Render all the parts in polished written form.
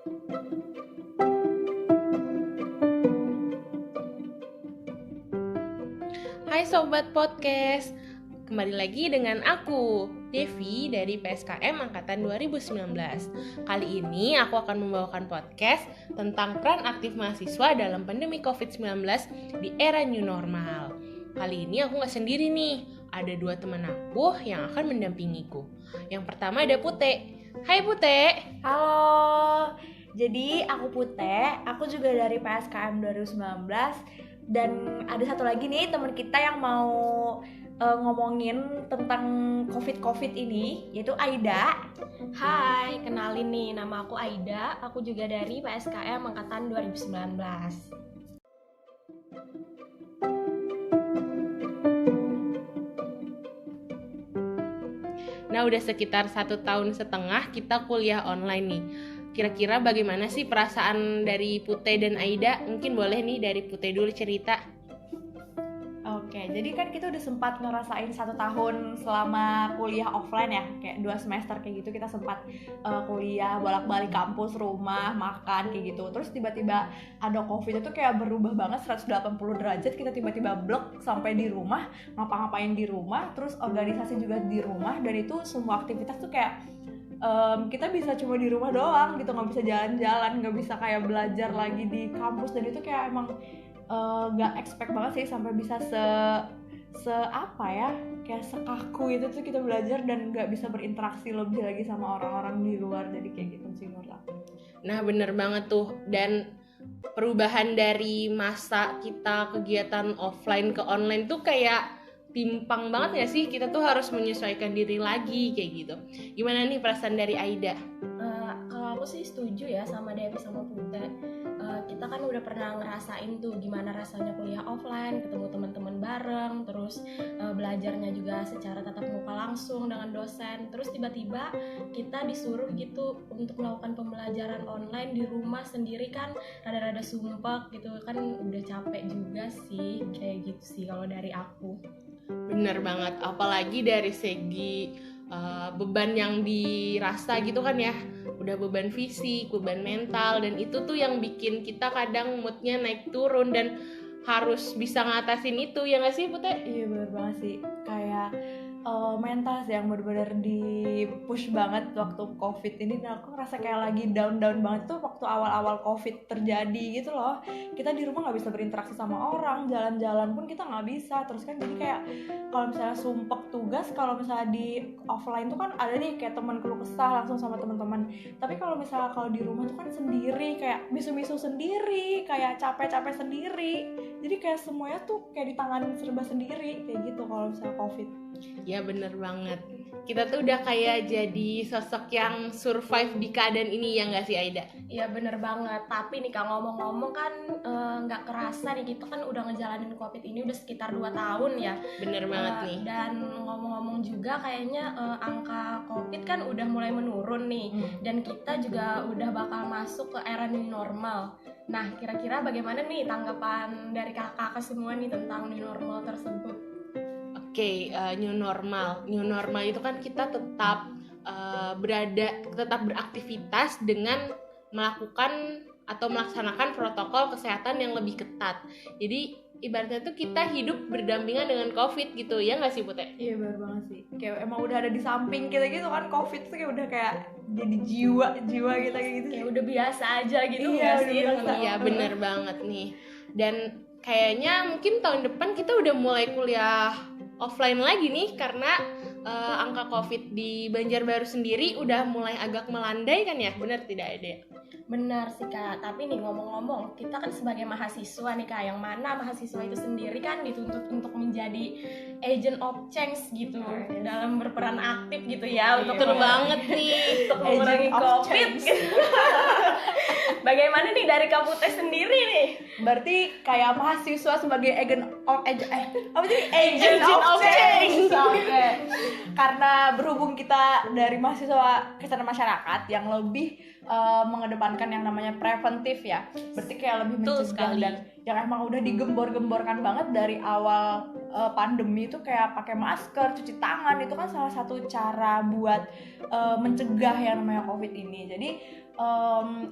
Hai Sobat Podcast, kembali lagi dengan aku, Devi dari PSKM Angkatan 2019. Kali ini aku akan membawakan podcast tentang peran aktif mahasiswa dalam pandemi COVID-19 di era new normal. Kali ini aku gak sendiri nih, ada dua teman aku yang akan mendampingiku. Yang pertama ada Pute. Hai Pute. Halo, jadi aku Pute, aku juga dari PSKM 2019. Dan ada satu lagi nih teman kita yang mau ngomongin tentang COVID ini, yaitu Aida. Hai, kenalin nih, nama aku Aida, aku juga dari PSKM Angkatan 2019. Nah, udah sekitar 1,5 tahun kita kuliah online nih. Kira-kira bagaimana sih perasaan dari Pute dan Aida? Mungkin boleh nih dari Pute dulu cerita. Oke, jadi kan kita udah sempat ngerasain 1 tahun selama kuliah offline ya, kayak 2 semester kayak gitu kita sempat kuliah bolak-balik kampus, rumah, makan kayak gitu. Terus tiba-tiba ada COVID itu kayak berubah banget 180 derajat, kita tiba-tiba blok sampai di rumah, ngapa-ngapain di rumah, terus organisasi juga di rumah, dan itu semua aktivitas tuh kayak kita bisa cuma di rumah doang gitu, nggak bisa jalan-jalan, nggak bisa kayak belajar lagi di kampus, dan itu kayak emang nggak expect banget sih sampai bisa apa ya, kayak sekaku itu tuh kita belajar dan nggak bisa berinteraksi lebih lagi sama orang-orang di luar. Jadi kayak gitu sih menurut aku. Nah, bener banget tuh. Dan perubahan dari masa kita kegiatan offline ke online tuh kayak timpang banget ya sih. Kita tuh harus menyesuaikan diri lagi kayak gitu. Gimana nih perasaan dari Aida? Kalau aku sih setuju ya sama Devi sama Pute. Kita kan udah pernah ngerasain tuh gimana rasanya kuliah offline, ketemu teman-teman bareng, terus belajarnya juga secara tatap muka langsung dengan dosen. Terus tiba-tiba kita disuruh gitu untuk melakukan pembelajaran online di rumah sendiri, kan rada-rada sumpek gitu kan, udah capek juga sih, kayak gitu sih kalau dari aku. Bener banget, apalagi dari segi beban yang dirasa gitu kan ya, udah beban fisik, beban mental, dan itu tuh yang bikin kita kadang moodnya naik turun dan harus bisa ngatasin itu, ya nggak sih Pute? Iya bener banget sih, kayak mental sih yang bener-bener di push banget waktu COVID ini. Dan aku ngerasa kayak lagi down banget tuh waktu awal-awal COVID terjadi gitu loh. Kita di rumah nggak bisa berinteraksi sama orang, jalan-jalan pun kita nggak bisa. Terus kan jadi kayak kalau misalnya sumpek tugas, kalau misalnya di offline tuh kan ada nih kayak teman keluh kesah langsung sama teman-teman. Tapi kalau misalnya kalau di rumah tuh kan sendiri, kayak misu-misu sendiri, kayak capek-capek sendiri. Jadi kayak semuanya tuh kayak ditanganin serba sendiri kayak gitu kalau misalnya COVID. Ya bener banget, kita tuh udah kayak jadi sosok yang survive di keadaan ini, ya nggak sih Aida? Iya bener banget, tapi nih Kak, ngomong-ngomong kan nggak kerasa nih kita kan udah ngejalanin COVID ini udah sekitar 2 tahun ya. Bener banget nih. Dan ngomong-ngomong juga kayaknya angka COVID kan udah mulai menurun nih, dan kita juga udah bakal masuk ke era new normal. Nah, kira-kira bagaimana nih tanggapan dari kakak-kakak semua nih tentang new normal tersebut? Oke, new normal itu kan kita tetap tetap beraktivitas dengan melakukan atau melaksanakan protokol kesehatan yang lebih ketat. Jadi ibaratnya tuh kita hidup berdampingan dengan COVID gitu, ya nggak sih Pute? Iya bener banget sih, kayak emang udah ada di samping kita gitu kan. COVID tuh kayak udah kayak jadi jiwa kita kayak gitu. Kayak udah biasa aja gitu. Iya, nggak sih? Iya bener banget nih. Dan kayaknya mungkin tahun depan kita udah mulai kuliah offline lagi nih, karena angka COVID di Banjarbaru sendiri udah mulai agak melandai kan ya, benar tidak ada? Benar sih Kak, tapi nih ngomong-ngomong, kita kan sebagai mahasiswa nih Kak, yang mana mahasiswa itu sendiri kan dituntut untuk menjadi agent of change gitu, dalam berperan aktif gitu ya, untuk Betul banget nih, untuk mengurangi Agent of COVID. change. Bagaimana nih dari Kak Putih sendiri nih? Berarti kayak mahasiswa sebagai agent of change. Oke. Karena berhubung kita dari mahasiswa kesehatan masyarakat yang lebih mengedepankan yang namanya preventif ya. Berarti kayak lebih Betul mencegah sekali. dan yang emang udah digembor-gemborkan banget dari awal pandemi itu kayak pakai masker, cuci tangan, itu kan salah satu cara buat mencegah yang namanya COVID ini. Jadi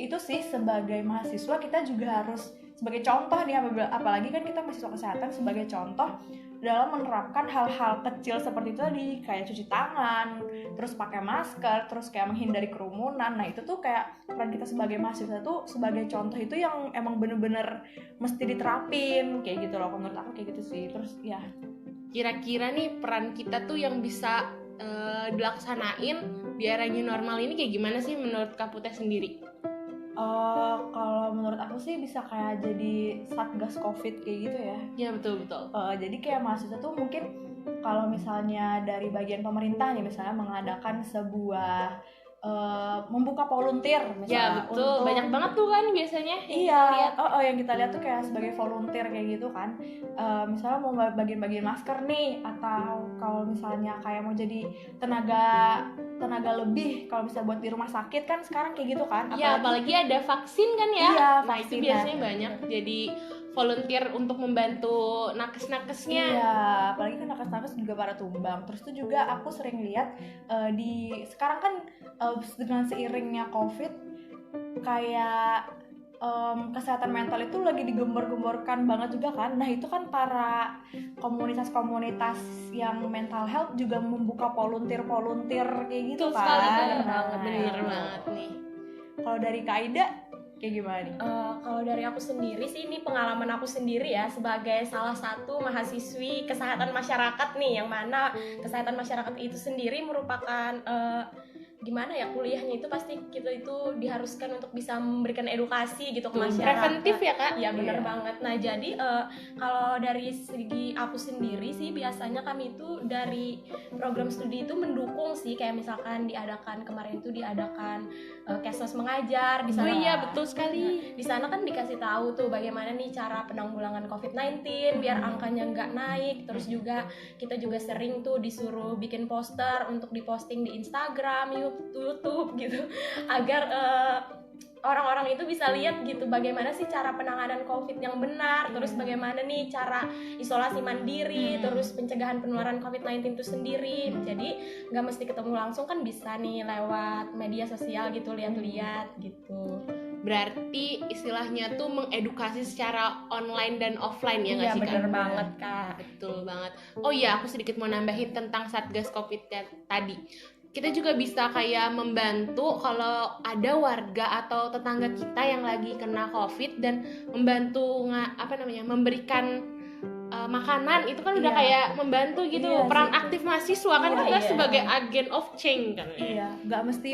itu sih sebagai mahasiswa kita juga harus sebagai contoh nih, apalagi kan kita mahasiswa kesehatan, sebagai contoh dalam menerapkan hal-hal kecil seperti itu tadi, kayak cuci tangan, terus pakai masker, terus kayak menghindari kerumunan. Nah itu tuh kayak peran kita sebagai mahasiswa tuh sebagai contoh itu yang emang bener-bener mesti diterapin kayak gitu loh. Menurut aku kayak gitu sih. Terus ya Kira-kira nih peran kita tuh yang bisa dilaksanain biar new normal ini kayak gimana sih menurut Kak Putih sendiri? kalau menurut aku sih bisa kayak jadi satgas COVID kayak gitu ya. Ya betul-betul. Jadi kayak mahasiswa tuh mungkin kalau misalnya dari bagian pemerintah nih misalnya mengadakan sebuah membuka volunteer Ya misalnya betul, untuk, banyak banget tuh kan biasanya yang iya, kita lihat. yang kita lihat tuh kayak sebagai volunteer kayak gitu kan. Misalnya mau bagian-bagian masker nih, atau kalau misalnya kayak mau jadi tenaga lebih kalau bisa buat di rumah sakit kan sekarang kayak gitu kan. Ya apalagi ada vaksin kan ya. Iya, Nah itu vaksin biasanya ya. banyak jadi volunteer untuk membantu nakes-nakesnya. Iya, apalagi kan nakes-nakes juga pada tumbang. Terus tuh juga aku sering lihat sekarang kan dengan seiringnya COVID kayak kesehatan mental itu lagi digembor-gemborkan banget juga kan. Nah itu kan para komunitas-komunitas yang mental health juga membuka volunteer kayak gitu Betul kan. sekali, bener Nah, banget, bener itu. banget nih. Kalau dari Kak Aida kayak gimana nih? Kalau dari aku sendiri sih, ini pengalaman aku sendiri ya sebagai salah satu mahasiswi kesehatan masyarakat nih, yang mana kesehatan masyarakat itu sendiri merupakan gimana ya, kuliahnya itu pasti kita itu diharuskan untuk bisa memberikan edukasi gitu ke masyarakat. Preventif ya Kak? Ya benar Iya. banget. Nah jadi kalau dari segi aku sendiri sih, biasanya kami itu dari program studi itu mendukung sih, kayak misalkan kemarin itu diadakan Kesmas mengajar di Oh sana. iya betul sekali. Di sana kan dikasih tahu tuh bagaimana nih cara penanggulangan COVID-19 biar angkanya nggak naik. Terus juga kita juga sering tuh disuruh bikin poster untuk diposting di Instagram, YouTube gitu, agar orang-orang itu bisa lihat gitu bagaimana sih cara penanganan COVID yang benar, terus bagaimana nih cara isolasi mandiri, terus pencegahan penularan COVID-19 itu sendiri. Jadi nggak mesti ketemu langsung kan, bisa nih lewat media sosial gitu, lihat-lihat gitu. Berarti istilahnya tuh mengedukasi secara online dan offline ya nggak Iya sih Kak? bener banget Kak. Betul banget. Oh iya, aku sedikit mau nambahin tentang Satgas Covid tadi. Kita juga bisa kayak membantu kalau ada warga atau tetangga kita yang lagi kena Covid dan membantu memberikan makanan. Itu kan udah Iya. kayak membantu gitu. Iya Peran sih. aktif mahasiswa kan Iya, kita iya. sebagai agen of change kan. Iya, nggak mesti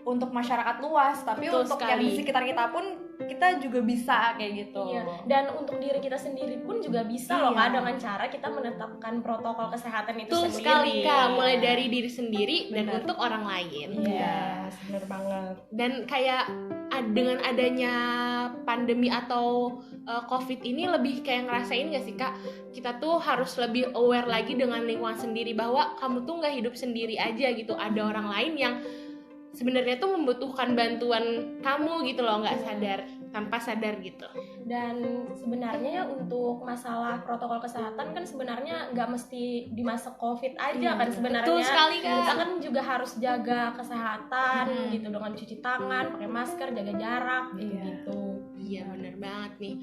untuk masyarakat luas, tapi Betul untuk yang sekali. di sekitar kita pun kita juga bisa kayak gitu. Iya, dan untuk diri kita sendiri pun juga bisa loh Iya. Kak, dengan cara kita menetapkan protokol kesehatan itu Betul sendiri. sekali Kak, mulai dari diri sendiri dan Benar. untuk orang lain. Iya, bener banget. Dan kayak dengan adanya pandemi atau COVID ini lebih kayak ngerasain gak sih Kak, kita tuh harus lebih aware lagi dengan lingkungan sendiri, bahwa kamu tuh gak hidup sendiri aja gitu, ada orang lain yang sebenarnya tuh membutuhkan bantuan kamu gitu loh, nggak sadar, tanpa sadar gitu. Dan sebenarnya ya untuk masalah protokol kesehatan kan sebenarnya nggak mesti di masa COVID aja kan sebenarnya. Betul sekali, Kak. Kita kan juga harus jaga kesehatan gitu, dengan cuci tangan, pakai masker, jaga jarak gitu. Iya benar banget nih.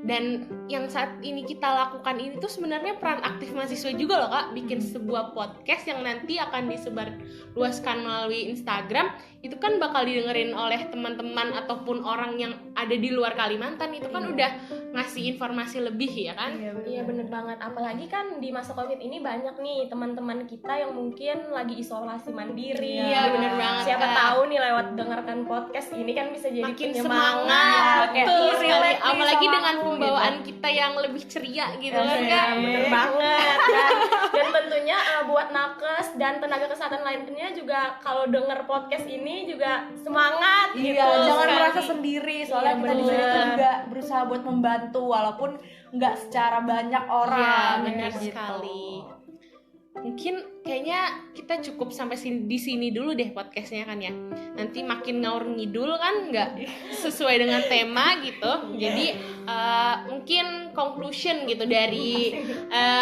Dan yang saat ini kita lakukan ini tuh sebenarnya peran aktif mahasiswa juga loh Kak, bikin sebuah podcast yang nanti akan disebar luaskan melalui Instagram. Itu kan bakal didengerin oleh teman-teman ataupun orang yang ada di luar Kalimantan. Itu kan udah ngasih informasi lebih ya kan. Iya bener banget, apalagi kan di masa COVID ini banyak nih teman-teman kita yang mungkin lagi isolasi mandiri. Iya benar banget. Siapa Kak. tahu nih lewat dengarkan podcast ini kan bisa jadi Makin penyemangat. semangat, Kayak, betul "Ih, sekali. relate nih Apalagi sama dengan aku," pembawaan gitu. kita yang lebih ceria gitu Iya, kan Kak. bener banget kan. Dan tentunya buat nakes dan tenaga kesehatan lainnya juga kalau denger podcast ini juga semangat Iya, gitu. jangan sekali. merasa sendiri, soalnya Iya, kita di sini tuh bener. juga berusaha buat membantu walaupun nggak secara banyak orang. Iya, benar gitu. sekali. mungkin kayaknya kita cukup sampai di sini dulu deh podcastnya kan ya. Nanti makin ngaur ngidul kan, nggak sesuai dengan tema gitu. Jadi mungkin conclusion gitu dari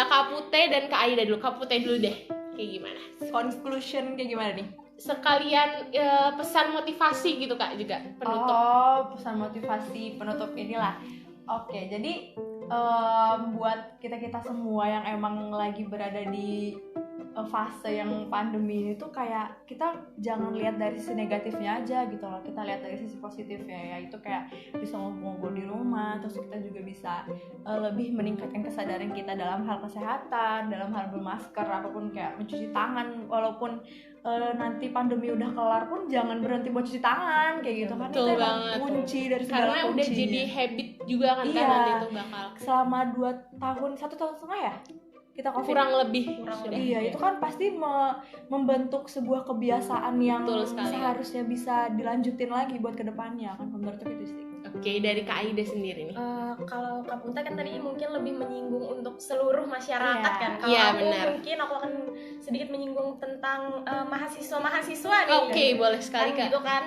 Kak Putih dan Kak Aida dulu. Kak Putih dulu deh, kayak gimana? Conclusion kayak gimana nih? Sekalian pesan motivasi gitu Kak juga penutup. Oh, pesan motivasi penutup inilah. Oke, jadi buat kita semua yang emang lagi berada di fase yang pandemi ini tuh kayak kita jangan lihat dari sisi negatifnya aja gitu loh, kita lihat dari sisi positifnya, yaitu kayak bisa ngobrol di rumah, terus kita juga bisa lebih meningkatkan kesadaran kita dalam hal kesehatan, dalam hal bermasker, apapun kayak mencuci tangan, walaupun nanti pandemi udah kelar pun jangan berhenti buat cuci tangan kayak gitu kan. Betul itu banget. emang kunci dari segala Karena udah kuncinya. jadi habit juga kan Iya. nanti itu bakal Selama 1,5 tahun ya kita COVID. kurang lebih. Kurang Iya, itu kan pasti membentuk sebuah kebiasaan yang Betul sekali. seharusnya bisa dilanjutin lagi buat kedepannya kan, menurutku itu sih. Oke, dari Kak Aida sendiri nih. Kalau Kak Punta kan tadi mungkin lebih menyinggung untuk seluruh masyarakat Iya. kan. Kalau Iya, aku benar. mungkin aku akan sedikit menyinggung tentang mahasiswa-mahasiswa nih. Oke, boleh sekali Kan Kak. gitu kan.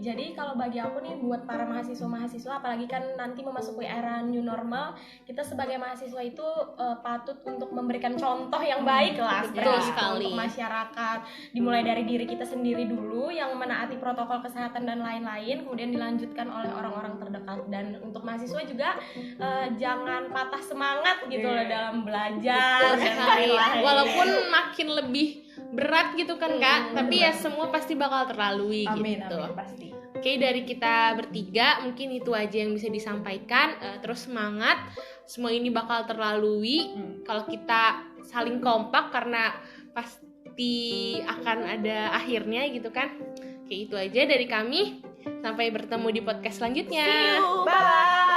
Jadi kalau bagi aku nih buat para mahasiswa apalagi kan nanti memasuki era new normal, kita sebagai mahasiswa itu patut untuk memberikan contoh yang baik lah Betul seperti itu sekali. untuk masyarakat. Dimulai dari diri kita sendiri dulu yang menaati protokol kesehatan dan lain-lain, kemudian dilanjutkan oleh orang-orang terdekat. Dan untuk mahasiswa juga jangan patah semangat gitu loh dalam belajar Betul dan sekali. lain-lain. Walaupun makin lebih berat gitu kan Kak, tapi ya semua pasti bakal terlalui Amin, gitu. amin, pasti. Oke, dari kita bertiga mungkin itu aja yang bisa disampaikan. Terus semangat, semua ini bakal terlalui kalau kita saling kompak, karena pasti akan ada akhirnya gitu kan. Oke, itu aja dari kami. Sampai bertemu di podcast selanjutnya. Bye.